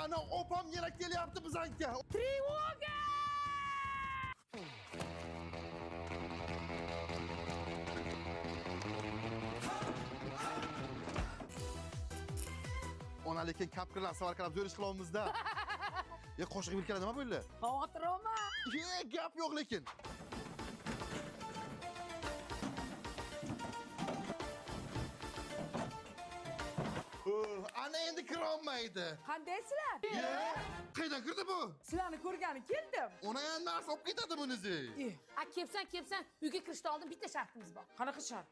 Ana opam yana kelyapti bizanka. Trevoga! Ona lekin kapkirlar savarqalab zo'rish qilyapmizda. Qo'shiq bilkala nima bo'ldi? Xavotir olma. Gap yo'q lekin. Ana endi kira olmaydi. Qandaysizlar? Qayerdan kirdi bu? Sizlarni ko'rgani keldim. Ona ham narsa olib ketadi bunisi. Kelsan. Uyga kirishdan oldin bitta shartimiz bor. Qanaqa shart?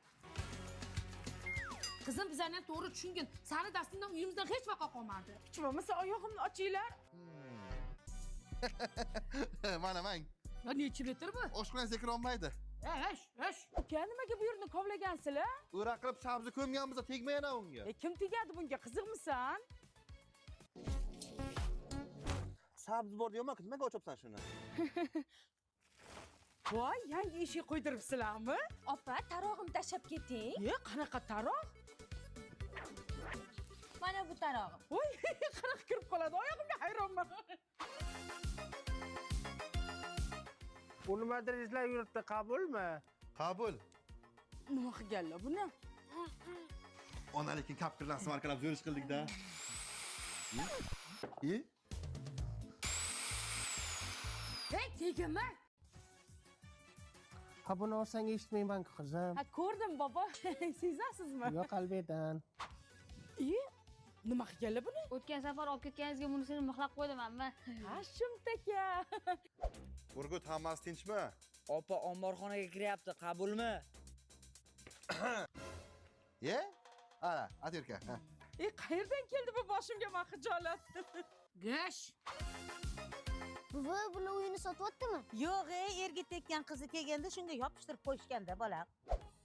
Qizim bizlarni ham to'g'ri tushungin. Sani dastingdan uyimizdan hech vaqa qolmadi. Hech bo'lmasa oyog'imni ochinglar. Mana mang. Ya nechi metr bu? Oshxonasiga kira olmaydi. Esh. Uka nimaga bu yerni kovlagansizlar? Ura qilib sabzi ko'mganmizda tegmayana unga. Kim tegadi bunga? Qiziqmisan? Sabzi bor deyapman-ku, nimaga ochibsan shuni? Voy, yangi eshik qo'ydiribsizlarmi? Opa, tarog'imni tashlab keting. Qanaqa taroq? Mana bu tarog'im. Voy, qanaqa kirib qoladi? Oyog'imga hayronman. Bu nimadir izlab yuribdi, qabulmi? Qabul. Nima qilganlar buni? Ona lekin kapkirlar savarqalab zo'rish qildik-da. Hey, teginma. Ha, buni olsang eshitmayman-ku, qizim. Ha, ko'rdim, bobo. Sezasizmi? Yo'q, qalbidan. Nima qilganlar buni? O'tgan safar olib ketganingizga bunisini mixlab qo'ydim-amma. Ha, Shumtaka. Burgut, hammasi tinchmi? Opa, omborxonaga kiryapti, qabulmi? Ana, atirka. Qayerdan keldi bu boshimga men xijolat? Gosh. Buvi buni uyini sotyaptimi? Yo'q, erga tekkan qizi kelganda shunga yopishtirib qo'yishganda bolam.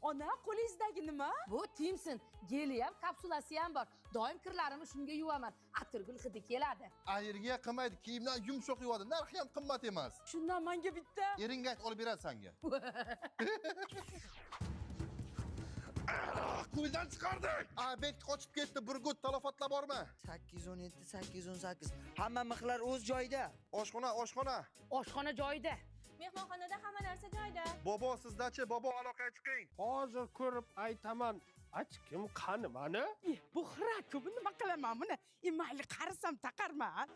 Ona, qo'lingizdagi nima? Bu Timson. Geli ham, kapsulasi ham bor. Doim kirlarimni shunga yuvaman. Atirgul hidi keladi. Ayirga qilmaydi, kiyimdan yumshoq yuvadi. Narxi ham qimmat emas. Shundan menga bitta. Eringga ayt, olib beradi senga. Qo'ldan chiqardik. Bek qochib ketdi, Burgut, talofatlar bormi? 817, 818. Hamma mixlar o'z joyida. Oshxona. Oshxona joyida. Mehmonxonada hamma narsa joyida. Bobo sizdachi, bobo aloqaga chiqing. Hozir ko'rib aytaman. Kim qani mani? Bu xira-ku, nima qilaman buni? Mayli qarasam taqarman.